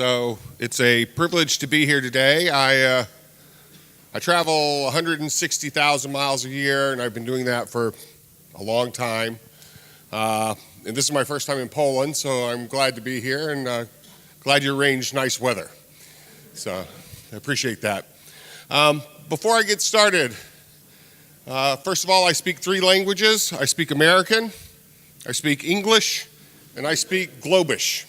So it's a privilege to be here today. I travel 160,000 miles a year, and I've been doing that for a long time. And this is my first time in Poland, so I'm glad to be here, and glad you arranged nice weather. So I appreciate that. Before I get started, first of all, I speak 3 languages. I speak American, I speak English, and I speak Globish.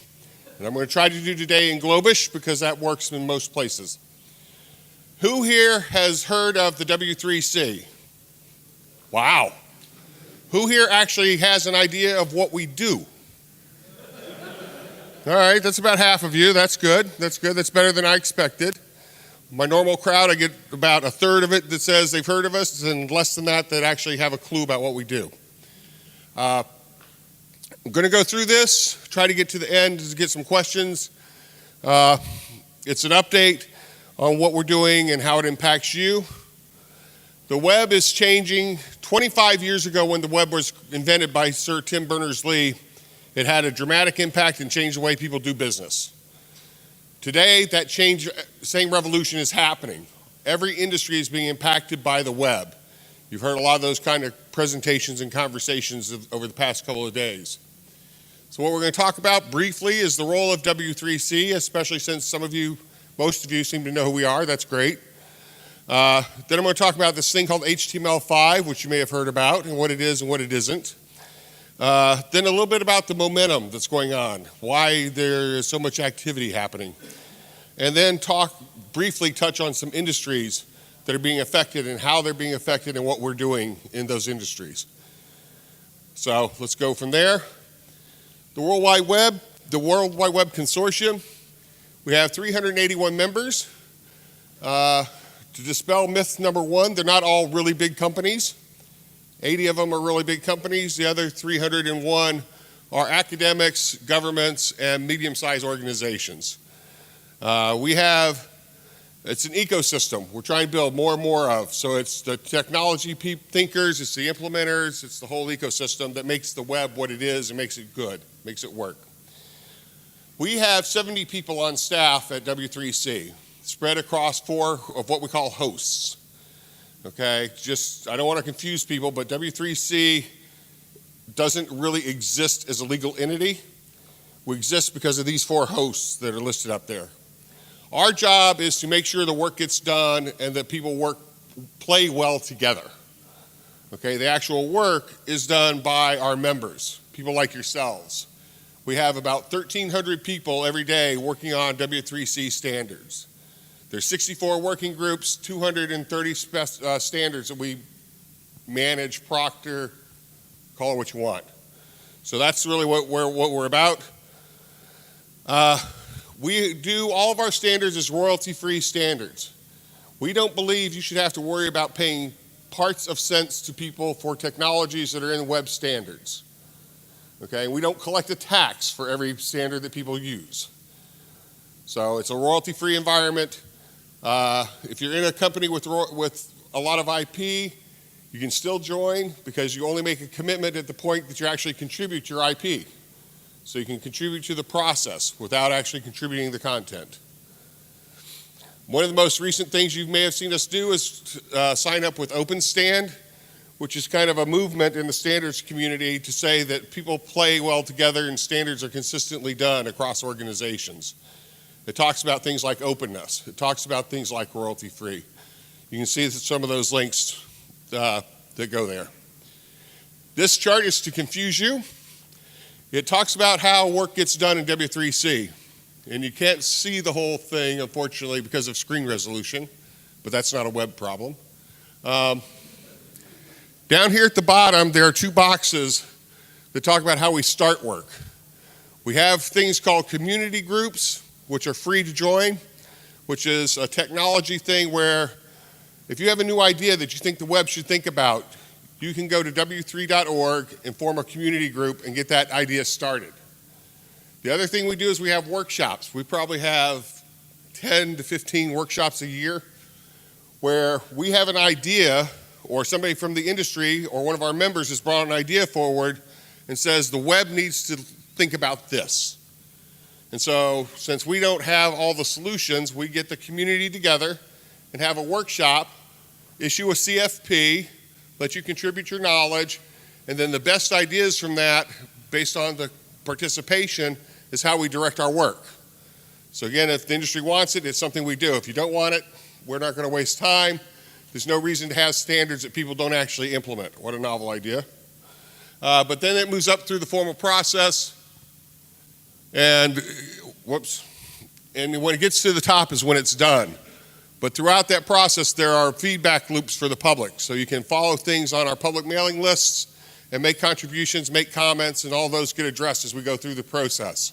And I'm going to try to do today in Globish because that works in most places. Who here has heard of the W3C? Wow. Who here actually has an idea of what we do? All right, that's about half of you. That's good. That's good. That's better than I expected. My normal crowd, I get about a third of it that says they've heard of us, and less than that actually have a clue about what we do. I'm going to go through this, try to get to the end to get some questions. It's an update on what we're doing and how it impacts you. The web is changing. 25 years ago, when the web was invented by Sir Tim Berners-Lee, it had a dramatic impact and changed the way people do business. Today, that same revolution is happening. Every industry is being impacted by the web. You've heard a lot of those kind of presentations and conversations over the past couple of days. So what we're going to talk about briefly is the role of W3C, especially since most of you seem to know who we are. That's great. Then I'm going to talk about this thing called HTML5, which you may have heard about, and what it is and what it isn't. Then a little bit about the momentum that's going on, why there is so much activity happening. And then briefly touch on some industries that are being affected and how they're being affected and what we're doing in those industries. So let's go from there. The World Wide Web Consortium, we have 381 members. To dispel myth number 1, they're not all really big companies. 80 of them are really big companies. The other 301 are academics, governments, and medium-sized organizations. It's an ecosystem we're trying to build more and more of. So it's the technology thinkers, it's the implementers, it's the whole ecosystem that makes the web what it is and makes it good, makes it work. We have 70 people on staff at W3C, spread across 4 of what we call hosts. Okay, I don't want to confuse people, but W3C doesn't really exist as a legal entity. We exist because of these 4 hosts that are listed up there. Our job is to make sure the work gets done and that people play well together. Okay, the actual work is done by our members, people like yourselves. We have about 1,300 people every day working on W3C standards. There's 64 working groups, 230 standards that we manage, proctor, call it what you want. So that's really what we're about. We do all of our standards as royalty-free standards. We don't believe you should have to worry about paying parts of cents to people for technologies that are in web standards. Okay, we don't collect a tax for every standard that people use. So it's a royalty-free environment. If you're in a company with a lot of IP, you can still join because you only make a commitment at the point that you actually contribute your IP. So you can contribute to the process without actually contributing the content. One of the most recent things you may have seen us do is sign up with OpenStand, which is kind of a movement in the standards community to say that people play well together and standards are consistently done across organizations. It talks about things like openness. It talks about things like royalty-free. You can see some of those links that go there. This chart is to confuse you. It talks about how work gets done in W3C. And you can't see the whole thing, unfortunately, because of screen resolution, but that's not a web problem. Down here at the bottom, there are 2 boxes that talk about how we start work. We have things called community groups, which are free to join, which is a technology thing where if you have a new idea that you think the web should think about, you can go to w3.org and form a community group and get that idea started. The other thing we do is we have workshops. We probably have 10 to 15 workshops a year where we have an idea or somebody from the industry or one of our members has brought an idea forward and says the web needs to think about this. And so since we don't have all the solutions, we get the community together and have a workshop, issue a CFP, let you contribute your knowledge, and then the best ideas from that, based on the participation, is how we direct our work. So again, if the industry wants it, it's something we do. If you don't want it, we're not going to waste time. There's no reason to have standards that people don't actually implement. What a novel idea. But then it moves up through the formal process, and and when it gets to the top is when it's done. But throughout that process, there are feedback loops for the public. So you can follow things on our public mailing lists and make contributions, make comments, and all those get addressed as we go through the process.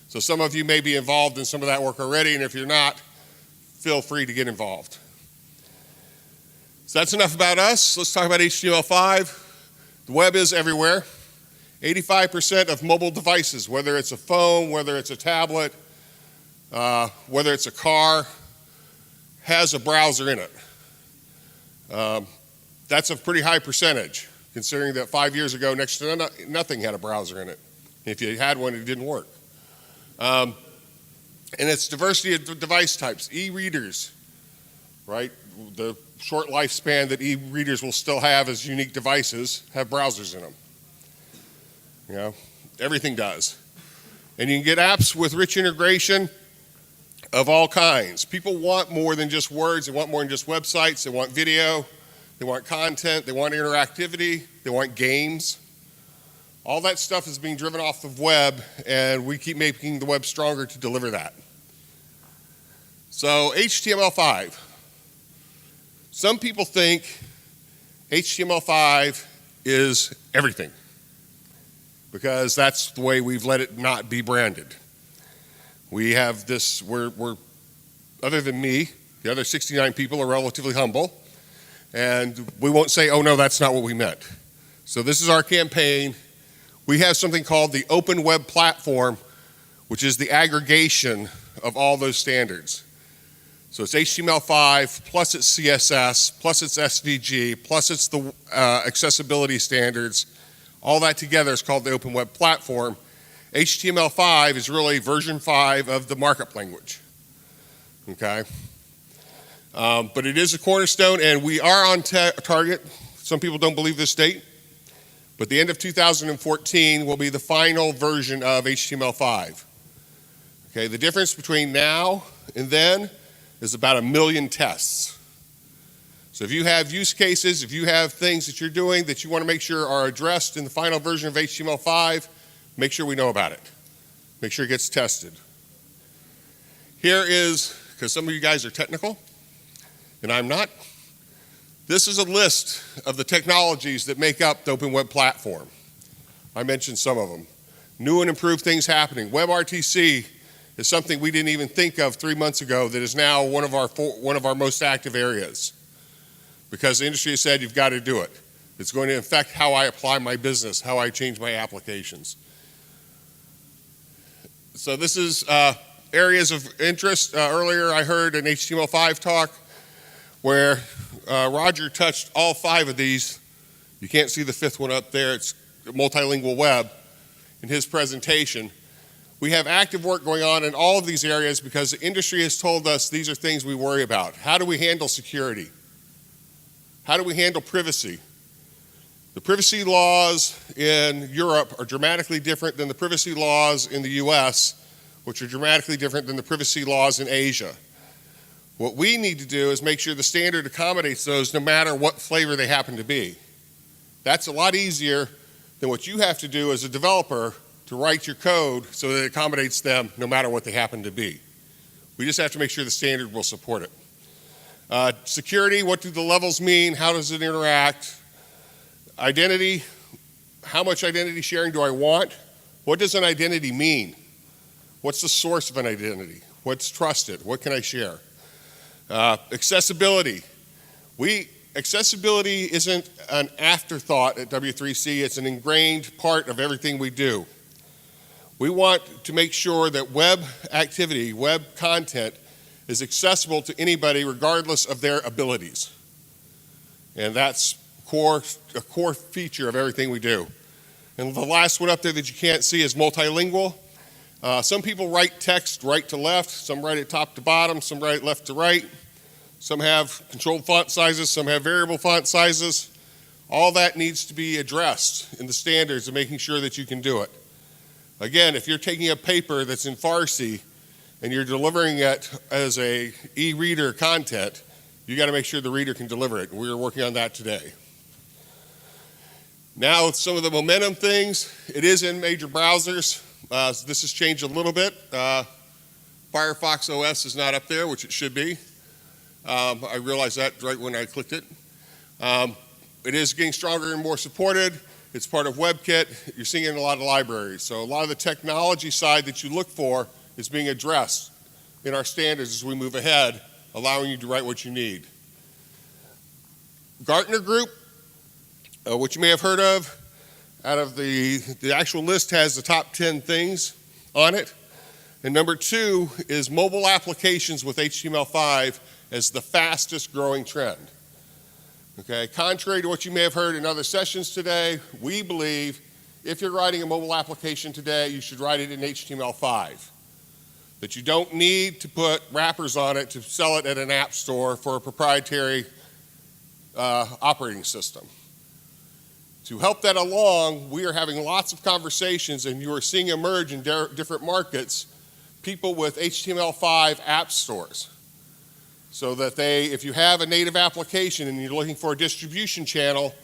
So some of you may be involved in some of that work already, and if you're not, feel free to get involved. So that's enough about us. Let's talk about HTML5. The web is everywhere. 85% of mobile devices, whether it's a phone, whether it's a tablet, whether it's a car, has a browser in it. That's a pretty high percentage, considering that 5 years ago, next to nothing had a browser in it. If you had one, it didn't work. And it's diversity of device types, e-readers, right? The short lifespan that e-readers will still have as unique devices have browsers in them. You know, everything does. And you can get apps with rich integration of all kinds. People want more than just words. They want more than just websites. They want video. They want content. They want interactivity. They want games. All that stuff is being driven off the web, and we keep making the web stronger to deliver that. So HTML5. Some people think HTML5 is everything, because that's the way we've let it not be branded. We have this, we're other than me, the other 69 people are relatively humble, and we won't say, oh no, that's not what we meant. So this is our campaign. We have something called the Open Web Platform, which is the aggregation of all those standards. So it's HTML5, plus it's CSS, plus it's SVG, plus it's the accessibility standards. All that together is called the Open Web Platform. HTML5 is really version 5 of the markup language, okay? But it is a cornerstone, and we are on target. Some people don't believe this date, but the end of 2014 will be the final version of HTML5. Okay, the difference between now and then is about 1 million tests. So if you have use cases, if you have things that you're doing that you want to make sure are addressed in the final version of HTML5, make sure we know about it. Make sure it gets tested. Here is, because some of you guys are technical, and I'm not, this is a list of the technologies that make up the Open Web Platform. I mentioned some of them. New and improved things happening. WebRTC is something we didn't even think of 3 months ago that is now one of our most active areas, because the industry has said you've got to do it. It's going to affect how I apply my business, how I change my applications. So this is areas of interest. Earlier I heard an HTML5 talk where Roger touched all 5 of these. You can't see the 5th one up there. It's multilingual web in his presentation. We have active work going on in all of these areas because the industry has told us these are things we worry about. How do we handle security? How do we handle privacy? The privacy laws in Europe are dramatically different than the privacy laws in the US, which are dramatically different than the privacy laws in Asia. What we need to do is make sure the standard accommodates those no matter what flavor they happen to be. That's a lot easier than what you have to do as a developer to write your code so that it accommodates them no matter what they happen to be. We just have to make sure the standard will support it. Security, what do the levels mean? How does it interact? Identity, how much identity sharing do I want? What does an identity mean? What's the source of an identity? What's trusted? What can I share? Accessibility. Accessibility isn't an afterthought at W3C, it's an ingrained part of everything we do. We want to make sure that web activity, web content, is accessible to anybody regardless of their abilities. And that's a core feature of everything we do. And the last one up there that you can't see is multilingual. Some people write text right to left, some write it top to bottom, some write it left to right. Some have controlled font sizes, some have variable font sizes. All that needs to be addressed in the standards and making sure that you can do it. Again, if you're taking a paper that's in Farsi and you're delivering it as a e-reader content, you got to make sure the reader can deliver it. And we are working on that today. Now, some of the momentum things, it is in major browsers. This has changed a little bit. Firefox OS is not up there, which it should be. I realized that right when I clicked it. It is getting stronger and more supported. It's part of WebKit. You're seeing it in a lot of libraries. So a lot of the technology side that you look for is being addressed in our standards as we move ahead, allowing you to write what you need. Gartner Group, which you may have heard of, out of the actual list has the top 10 things on it. And number 2 is mobile applications with HTML5 as the fastest growing trend. Okay, contrary to what you may have heard in other sessions today, we believe if you're writing a mobile application today, you should write it in HTML5. That you don't need to put wrappers on it to sell it at an app store for a proprietary operating system. To help that along, we are having lots of conversations, and you are seeing emerge in different markets, people with HTML5 app stores. So that if you have a native application and you're looking for a distribution channel,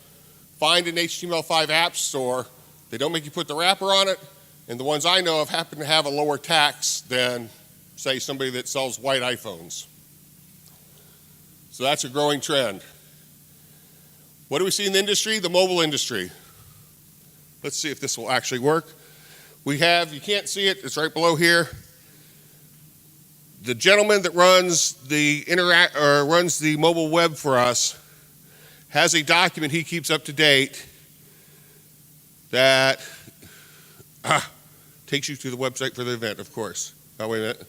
find an HTML5 app store. They don't make you put the wrapper on it, and the ones I know of happen to have a lower tax than, say, somebody that sells white iPhones. So that's a growing trend. What do we see in the industry? The mobile industry. Let's see if this will actually work. We have, you can't see it, it's right below here. The gentleman that runs the mobile web for us has a document he keeps up to date that takes you to the website for the event, of course. Oh, wait a minute.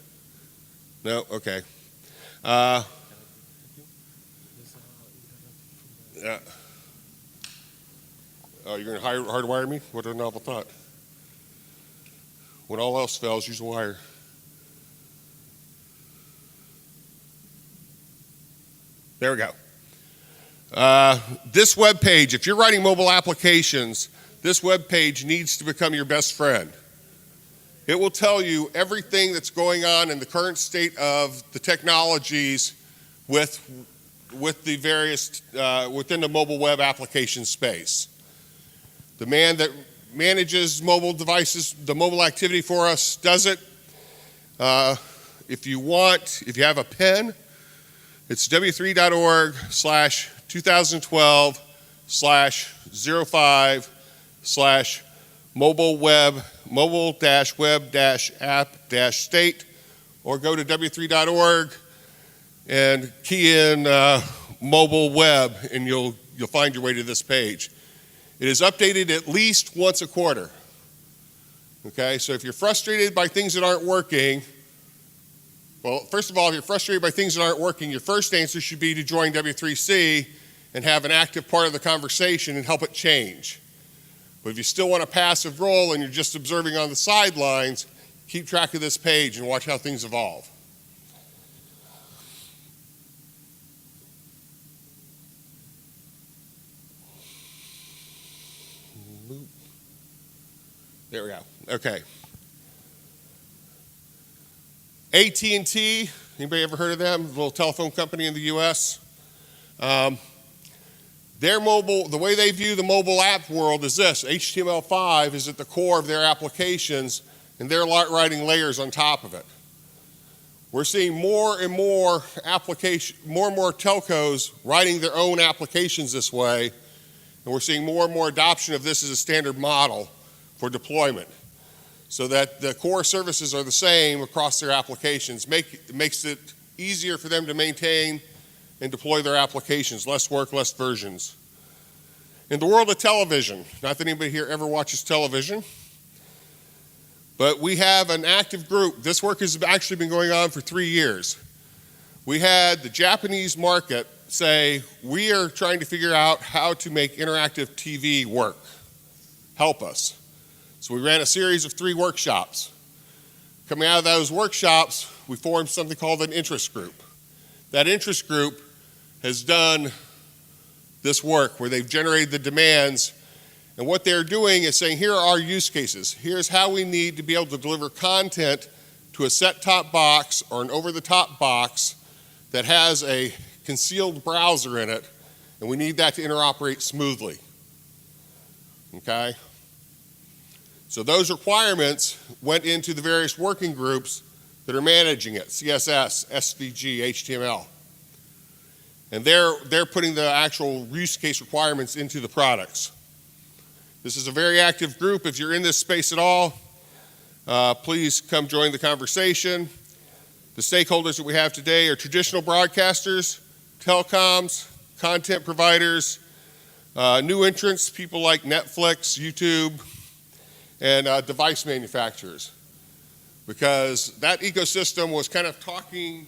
No, okay. Yeah. Oh, you're going to hardwire me? What a novel thought. When all else fails, use a wire. There we go. This web page, if you're writing mobile applications, this web page needs to become your best friend. It will tell you everything that's going on in the current state of the technologies with the various, within the mobile web application space. The man that manages mobile devices, the mobile activity for us, does it. If you have a pen, it's w3.org/2012/mobile-web-app-state, or go to w3.org and key in mobile web, and you'll find your way to this page. It is updated at least once a quarter. Okay, so if you're frustrated by things that aren't working, well, first of all, if you're frustrated by things that aren't working, your first answer should be to join W3C and have an active part of the conversation and help it change. But if you still want a passive role and you're just observing on the sidelines, keep track of this page and watch how things evolve. There we go. Okay. AT&T, anybody ever heard of them? A little telephone company in the US. Their mobile, the way they view the mobile app world is this: HTML5 is at the core of their applications, and they're writing layers on top of it. We're seeing more and more telcos writing their own applications this way, and we're seeing more and more adoption of this as a standard model for deployment, so that the core services are the same across their applications. It makes it easier for them to maintain and deploy their applications. Less work, less versions. In the world of television, not that anybody here ever watches television, but we have an active group. This work has actually been going on for 3 years. We had the Japanese market say, we are trying to figure out how to make interactive TV work. Help us. So we ran a series of 3 workshops. Coming out of those workshops, we formed something called an interest group. That interest group has done this work where they've generated the demands, and what they're doing is saying, here are our use cases. Here's how we need to be able to deliver content to a set-top box or an over-the-top box that has a concealed browser in it, and we need that to interoperate smoothly. Okay? So those requirements went into the various working groups that are managing it, CSS, SVG, HTML. And they're putting the actual use case requirements into the products. This is a very active group. If you're in this space at all, please come join the conversation. The stakeholders that we have today are traditional broadcasters, telecoms, content providers, new entrants, people like Netflix, YouTube, and device manufacturers. Because that ecosystem was kind of talking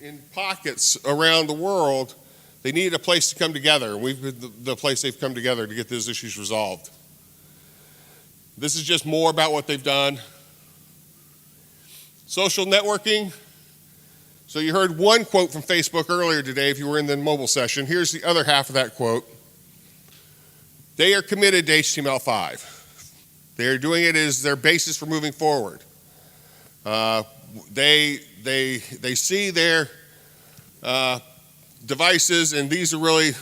in pockets around the world. They needed a place to come together. We've been the place they've come together to get those issues resolved. This is just more about what they've done. Social networking. So you heard one quote from Facebook earlier today if you were in the mobile session. Here's the other half of that quote. They are committed to HTML5. They are doing it as their basis for moving forward. They see their devices, and these are really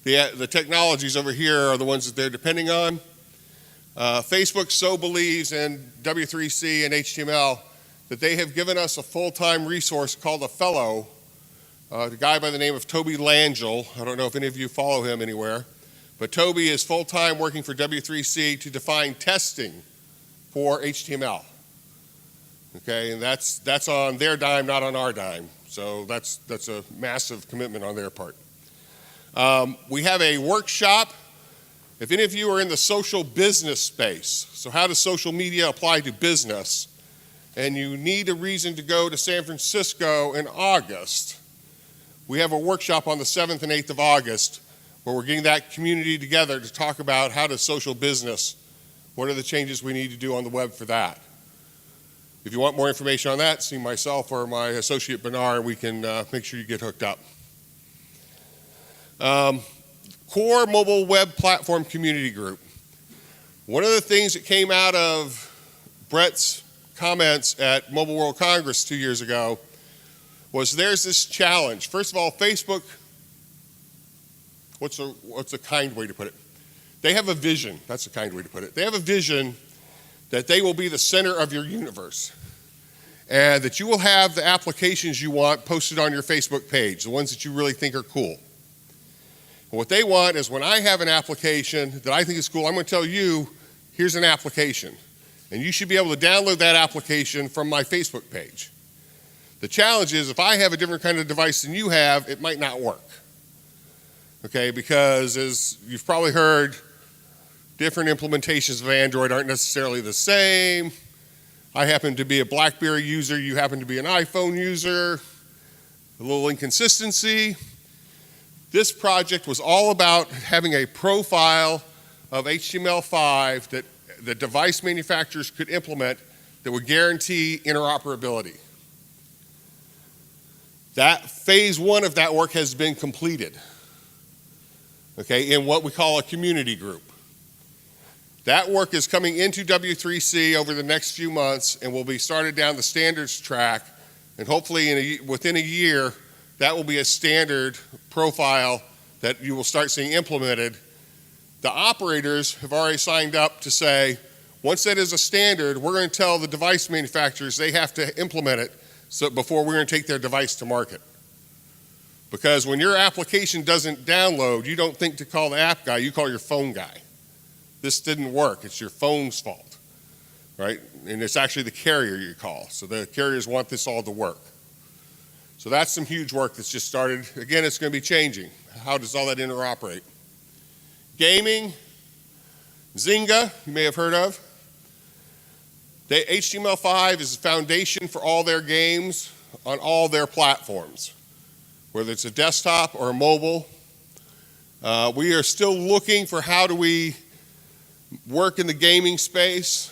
the technologies over here are the ones that they're depending on. Facebook so believes in W3C and HTML that they have given us a full-time resource called a fellow, a guy by the name of Toby Langell. I don't know if any of you follow him anywhere, but Toby is full-time working for W3C to define testing for HTML. Okay, and that's on their dime, not on our dime. So that's a massive commitment on their part. We have a workshop. If any of you are in the social business space, so how does social media apply to business, and you need a reason to go to San Francisco in August, we have a workshop on the 7th and 8th of August where we're getting that community together to talk about how does social business, what are the changes we need to do on the web for that. If you want more information on that, see myself or my associate Bernard, and we can make sure you get hooked up. Core Mobile Web Platform Community Group. One of the things that came out of Brett's comments at Mobile World Congress 2 years ago was there's this challenge. First of all, Facebook, what's a kind way to put it? They have a vision. That's a kind way to put it. They have a vision that they will be the center of your universe and that you will have the applications you want posted on your Facebook page, the ones that you really think are cool. And what they want is when I have an application that I think is cool, I'm going to tell you, here's an application. And you should be able to download that application from my Facebook page. The challenge is if I have a different kind of device than you have, it might not work. Okay, because as you've probably heard, different implementations of Android aren't necessarily the same. I happen to be a BlackBerry user, you happen to be an iPhone user, a little inconsistency. This project was all about having a profile of HTML5 that the device manufacturers could implement that would guarantee interoperability. That phase one of that work has been completed, okay, in what we call a community group. That work is coming into W3C over the next few months and will be started down the standards track, and hopefully within a year, that will be a standard profile that you will start seeing implemented. The operators have already signed up to say, once that is a standard, we're going to tell the device manufacturers they have to implement it before we're going to take their device to market. Because when your application doesn't download, you don't think to call the app guy, you call your phone guy. This didn't work, it's your phone's fault, right? And it's actually the carrier you call. So the carriers want this all to work. So that's some huge work that's just started. Again, it's going to be changing. How does all that interoperate? Gaming, Zynga, you may have heard of. The HTML5 is the foundation for all their games on all their platforms, whether it's a desktop or a mobile. We are still looking for how do we work in the gaming space.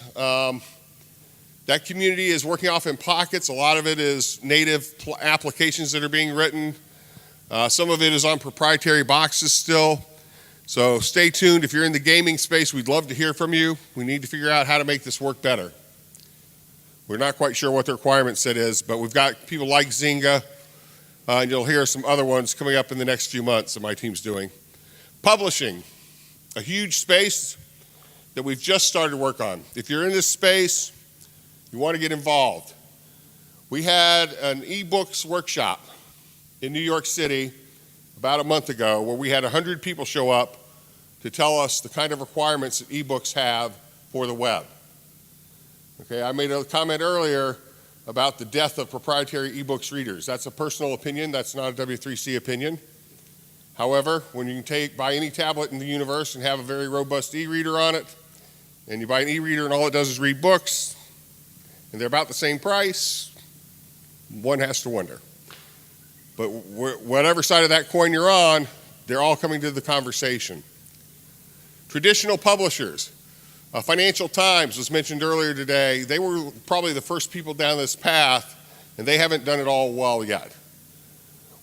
That community is working off in pockets. A lot of it is native applications that are being written. Some of it is on proprietary boxes still. So stay tuned. If you're in the gaming space, we'd love to hear from you. We need to figure out how to make this work better. We're not quite sure what the requirement set is, but we've got people like Zynga, and you'll hear some other ones coming up in the next few months that my team's doing. Publishing, a huge space that we've just started work on. If you're in this space, you want to get involved. We had an ebooks workshop in New York City about a month ago where we had 100 people show up to tell us the kind of requirements that ebooks have for the web. Okay, I made a comment earlier about the death of proprietary ebooks readers. That's a personal opinion, that's not a W3C opinion. However, when you can buy any tablet in the universe and have a very robust e-reader on it, and you buy an e-reader and all it does is read books, and they're about the same price, one has to wonder. But whatever side of that coin you're on, they're all coming to the conversation. Traditional publishers. Financial Times was mentioned earlier today. They were probably the first people down this path, and they haven't done it all well yet.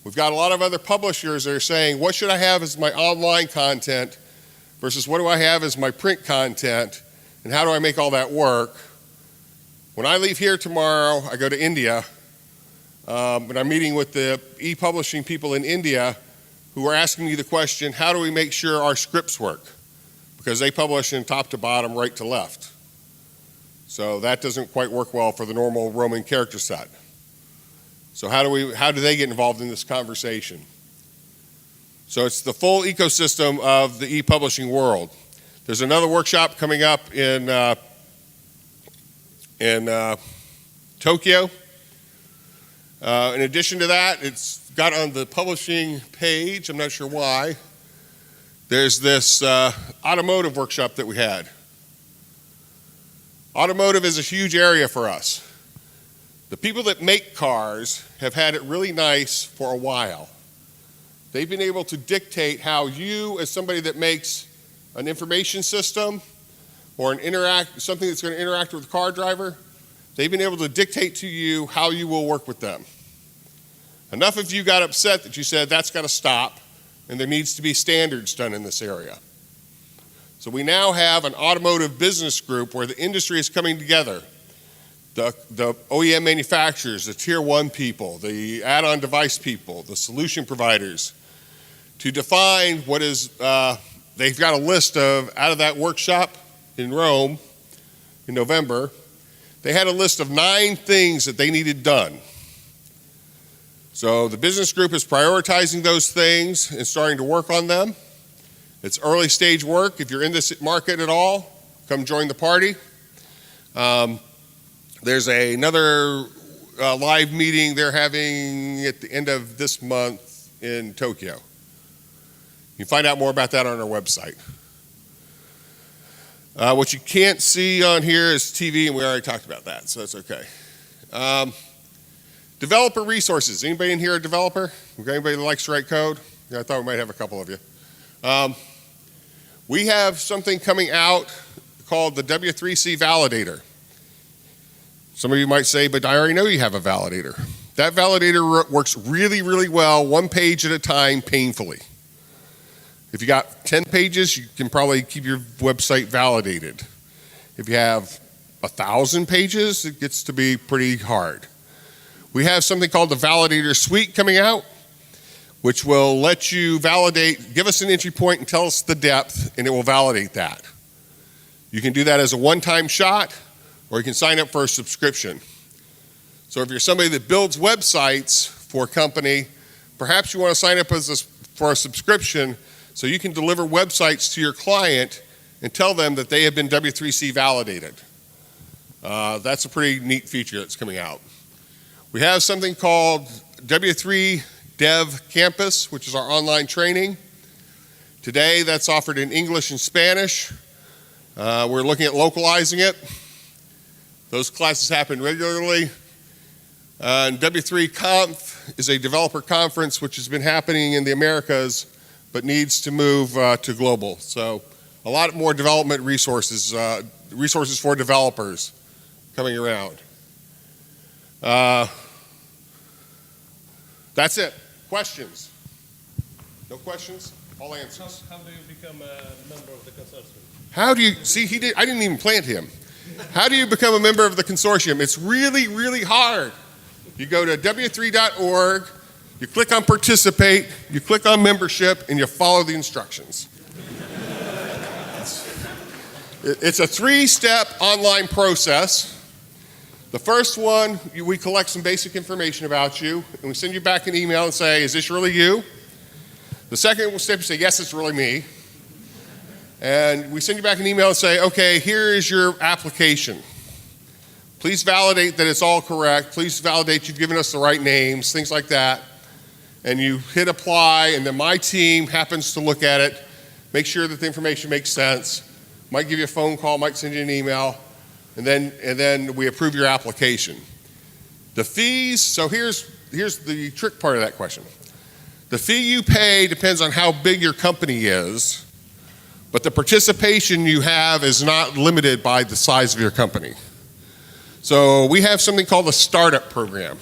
We've got a lot of other publishers that are saying, what should I have as my online content versus what do I have as my print content, and how do I make all that work? When I leave here tomorrow, I go to India, and I'm meeting with the e-publishing people in India who are asking me the question, how do we make sure our scripts work? Because they publish in top to bottom, right to left. So that doesn't quite work well for the normal Roman character set. So how do they get involved in this conversation? So it's the full ecosystem of the e-publishing world. There's another workshop coming up in Tokyo. In addition to that, it's got on the publishing page, I'm not sure why, there's this automotive workshop that we had. Automotive is a huge area for us. The people that make cars have had it really nice for a while. They've been able to dictate how you, as somebody that makes an information system or something that's going to interact with the car driver, they've been able to dictate to you how you will work with them. Enough of you got upset that you said that's got to stop, and there needs to be standards done in this area. So we now have an automotive business group where the industry is coming together. The OEM manufacturers, the tier 1 people, the add-on device people, the solution providers, to define what is, they've got a list of, out of that workshop in Rome in November, they had a list of 9 things that they needed done. So the business group is prioritizing those things and starting to work on them. It's early stage work. If you're in this market at all, come join the party. There's another live meeting they're having at the end of this month in Tokyo. You can find out more about that on our website. What you can't see on here is TV, and we already talked about that, so that's okay. Developer resources. Anybody in here a developer? Anybody that likes to write code? Yeah, I thought we might have a couple of you. We have something coming out called the W3C validator. Some of you might say, but I already know you have a validator. That validator works really, really well, one page at a time, painfully. If you got 10 pages, you can probably keep your website validated. If you have 1,000 pages, it gets to be pretty hard. We have something called the Validator Suite coming out, which will let you validate, give us an entry point and tell us the depth, and it will validate that. You can do that as a one-time shot, or you can sign up for a subscription. So if you're somebody that builds websites for a company, perhaps you want to sign up for a subscription so you can deliver websites to your client and tell them that they have been W3C validated. That's a pretty neat feature that's coming out. We have something called W3 Dev Campus, which is our online training. Today, that's offered in English and Spanish. We're looking at localizing it. Those classes happen regularly. And W3 Conf is a developer conference which has been happening in the Americas, but needs to move to global. So a lot more development resources, resources for developers coming around. That's it. Questions? No questions? All answers. How do you become a member of the consortium? How do you, see, I didn't even plant him. How do you become a member of the consortium? It's really, really hard. You go to W3.org, you click on participate, you click on membership, and you follow the instructions. It's a 3-step online process. The first one, we collect some basic information about you, and we send you back an email and say, is this really you? The second step, you say, yes, it's really me. And we send you back an email and say, okay, here is your application. Please validate that it's all correct. Please validate you've given us the right names, things like that. And you hit apply, and then my team happens to look at it, make sure that the information makes sense, might give you a phone call, might send you an email, and then we approve your application. The fees, so here's the trick part of that question. The fee you pay depends on how big your company is, but the participation you have is not limited by the size of your company. So we have something called the startup program.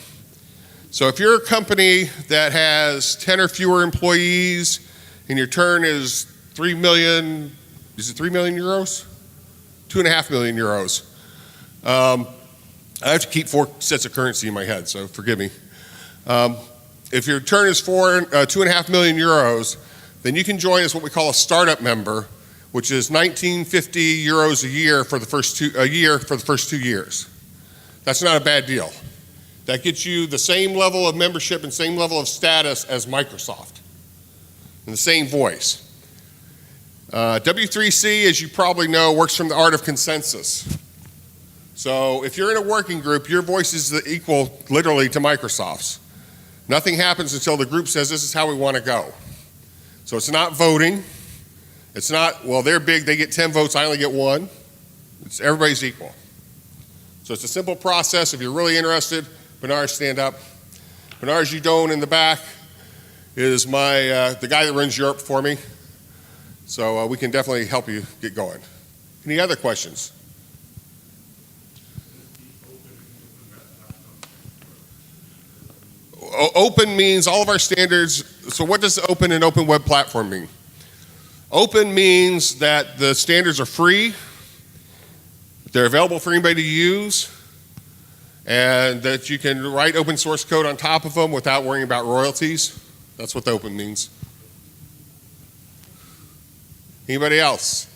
So if you're a company that has 10 or fewer employees and your turn is 3 million, is it 3 million euros? 2.5 million euros. I have to keep 4 sets of currency in my head, so forgive me. If your turn is 2.5 million euros, then you can join as what we call a startup member, which is 1950 euros a year for the first 2 years. That's not a bad deal. That gets you the same level of membership and same level of status as Microsoft, and the same voice. W3C, as you probably know, works from the art of consensus. So if you're in a working group, your voice is equal, literally, to Microsoft's. Nothing happens until the group says, this is how we want to go. So it's not voting. It's not, well, they're big, they get 10 votes, I only get 1. Everybody's equal. So it's a simple process. If you're really interested, Bernard, stand up. Bernard Gidon in the back is the guy that runs Europe for me. So we can definitely help you get going. Any other questions? Open means all of our standards. So what does open and open web platform mean? Open means that the standards are free, they're available for anybody to use, and that you can write open source code on top of them without worrying about royalties. That's what the open means. Anybody else?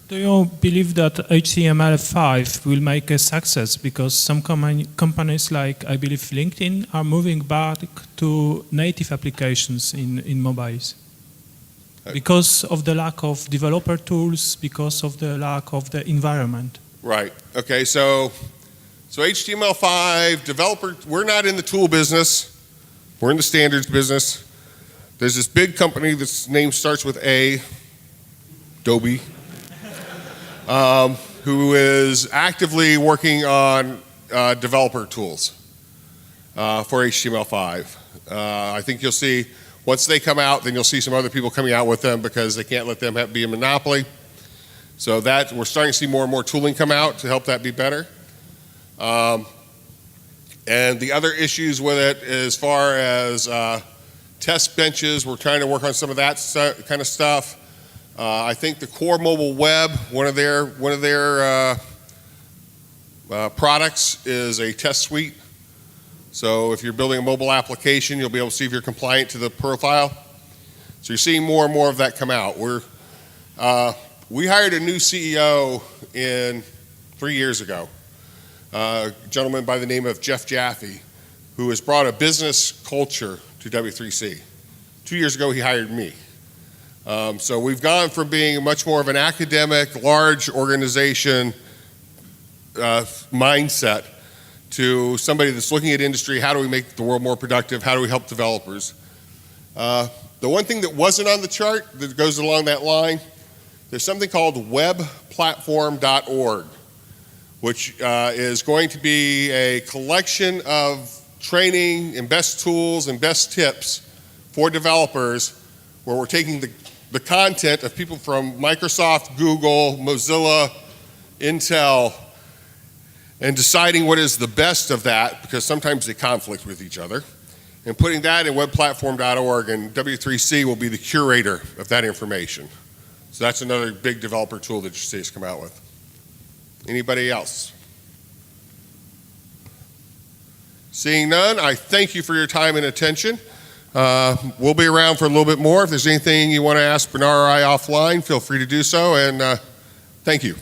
Do you believe that HTML5 will make a success because some companies like, I believe, LinkedIn are moving back to native applications in mobiles? Because of the lack of developer tools, because of the lack of the environment. Right. Okay, so HTML5 developer, we're not in the tool business. We're in the standards business. There's this big company that's name starts with A, Adobe, who is actively working on developer tools for HTML5. I think you'll see, once they come out, then you'll see some other people coming out with them because they can't let them be a monopoly. So that, we're starting to see more and more tooling come out to help that be better. And the other issues with it, as far as test benches, we're trying to work on some of that kind of stuff. I think the core mobile web, one of their products is a test suite. So if you're building a mobile application, you'll be able to see if you're compliant to the profile. So you're seeing more and more of that come out. We hired a new CEO 3 years ago, a gentleman by the name of Jeff Jaffe, who has brought a business culture to W3C. 2 years ago, he hired me. So we've gone from being much more of an academic, large organization mindset to somebody that's looking at industry, how do we make the world more productive, how do we help developers. The one thing that wasn't on the chart that goes along that line, there's something called webplatform.org, which is going to be a collection of training and best tools and best tips for developers, where we're taking the content of people from Microsoft, Google, Mozilla, Intel, and deciding what is the best of that, because sometimes they conflict with each other, and putting that in webplatform.org, and W3C will be the curator of that information. So that's another big developer tool that you see us come out with. Anybody else? Seeing none, I thank you for your time and attention. We'll be around for a little bit more. If there's anything you want to ask Bernard or I offline, feel free to do so, and thank you.